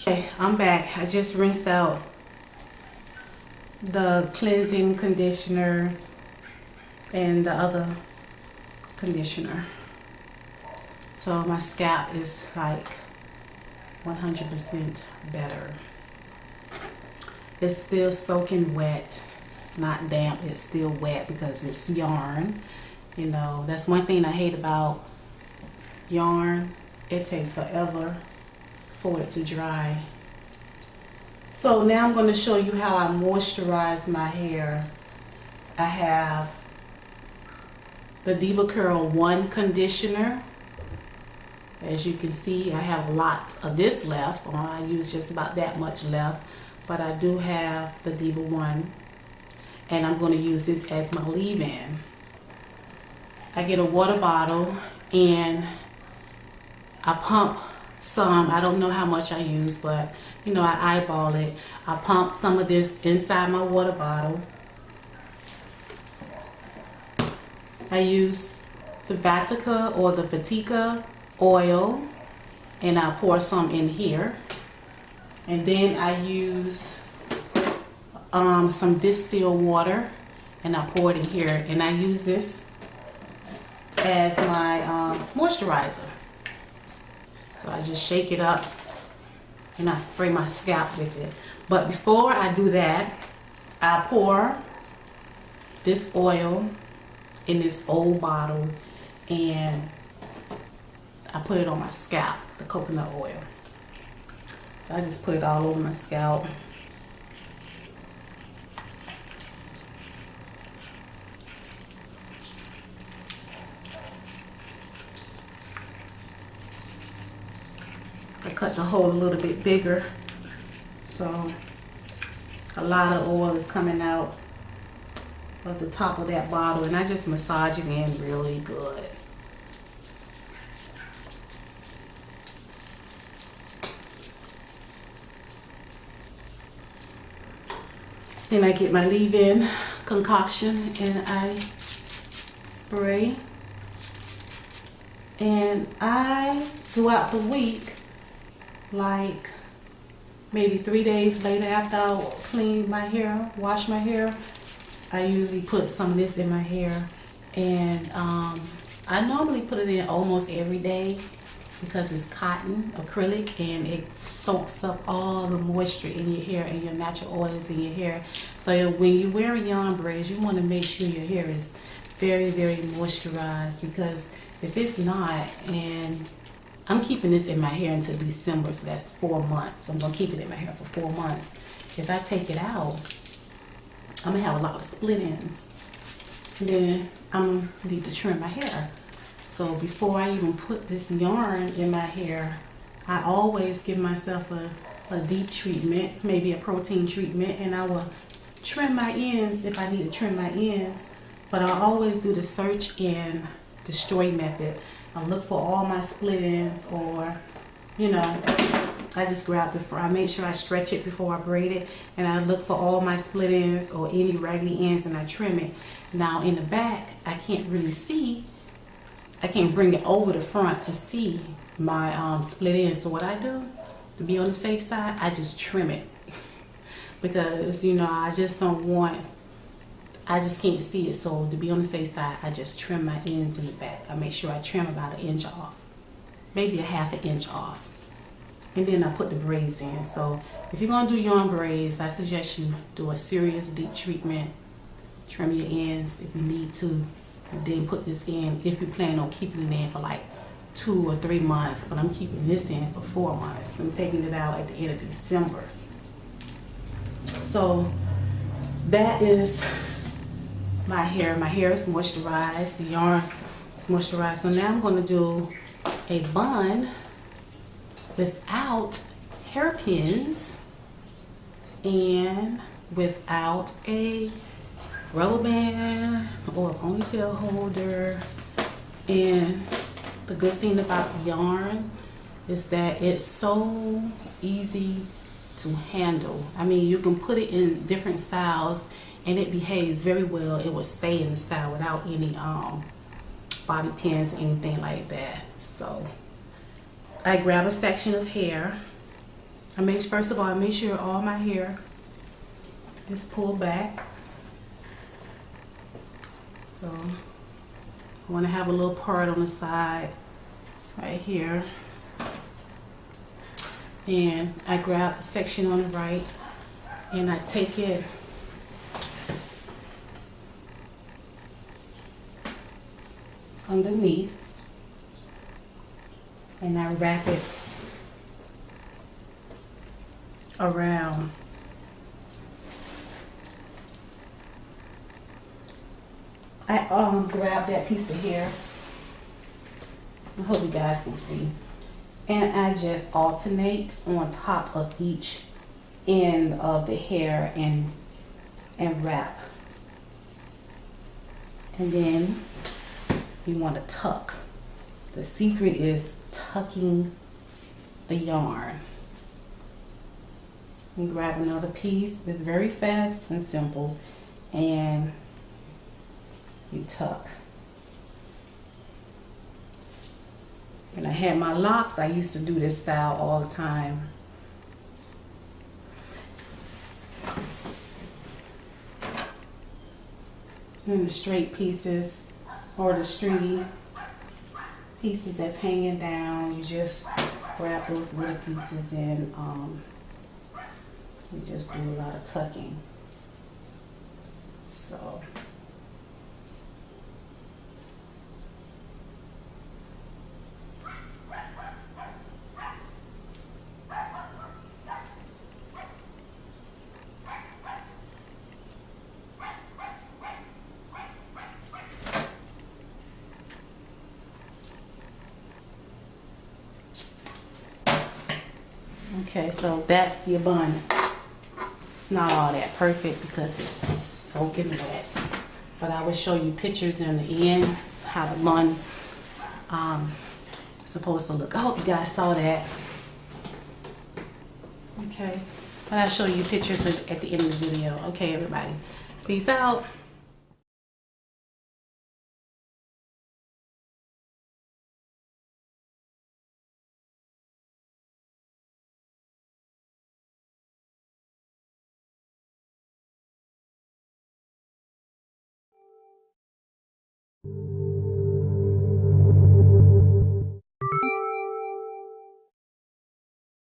Okay, I'm back. I just rinsed out the cleansing conditioner and the other conditioner. So my scalp is like 100% better. It's still soaking wet. It's not damp, it's still wet because it's yarn. You know, that's one thing I hate about yarn. It takes forever for it to dry. So now I'm going to show you how I moisturize my hair. I have the Diva Curl 1 conditioner. As you can see, I have a lot of this left. I use just about that much left. But I do have the Diva 1. And I'm going to use this as my leave-in. I get a water bottle and I pump some. I don't know how much I use, but you know, I eyeball it. I pump some of this inside my water bottle. I use the Vatica or the Vatica oil, and I pour some in here. And then I use some distilled water, and I pour it in here. And I use this as my moisturizer. So I just shake it up and I spray my scalp with it. But before I do that, I pour this oil in this old bottle and I put it on my scalp, the coconut oil. So I just put it all over my scalp. I cut the hole a little bit bigger, so a lot of oil is coming out of the top of that bottle, and I just massage it in really good. Then I get my leave-in concoction and I spray. And I, throughout the week, like maybe 3 days later after I clean my hair, wash my hair, I usually put some of this in my hair. And I normally put it in almost every day because it's cotton, acrylic, and it soaks up all the moisture in your hair and your natural oils in your hair. So when you're wearing yarn braids, you want to make sure your hair is very, very moisturized, because if it's not, and I'm keeping this in my hair until December, so that's 4 months. I'm going to keep it in my hair for 4 months. If I take it out, I'm going to have a lot of split ends. And then I'm going to need to trim my hair. So before I even put this yarn in my hair, I always give myself a deep treatment, maybe a protein treatment, and I will trim my ends if I need to trim my ends. But I always do the search and destroy method. I look for all my split ends, or, you know, I just grab the front. I make sure I stretch it before I braid it, and I look for all my split ends or any raggedy ends, and I trim it. Now in the back, I can't really see. I can't bring it over the front to see my split ends. So what I do, to be on the safe side, I just trim it. Because, you know, I just don't want, I just can't see it. So to be on the safe side, I just trim my ends in the back. I make sure I trim about 1 inch off, maybe a ½ inch off. And then I put the braids in. So if you're going to do yarn braids, I suggest you do a serious deep treatment. Trim your ends if you need to. And then put this in if you plan on keeping it in for like 2 or 3 months. But I'm keeping this in for 4 months. I'm taking it out at the end of December. So that is my hair. My hair is moisturized. The yarn is moisturized. So now I'm going to do a bun without hairpins and without a rubber band or a ponytail holder. And the good thing about yarn is that it's so easy to handle. I mean, you can put it in different styles and it behaves very well. It will stay in the style without any bobby pins or anything like that. So I grab a section of hair, First of all, I make sure all my hair is pulled back. So I want to have a little part on the side right here. And I grab the section on the right and I take it underneath and I wrap it around. I grab that piece of hair. I hope you guys can see. And I just alternate on top of each end of the hair and wrap. And then you want to tuck. The secret is tucking the yarn. And grab another piece. It's very fast and simple. And you tuck. When I had my locks, I used to do this style all the time. And the straight pieces or the stringy pieces that's hanging down, you just grab those little pieces and you just do a lot of tucking. So okay, so that's the bun. It's not all that perfect because it's soaking wet, but I will show you pictures in the end how the bun is supposed to look. I hope you guys saw that. Okay, but I'll show you pictures at the end of the video. Okay, everybody, peace out.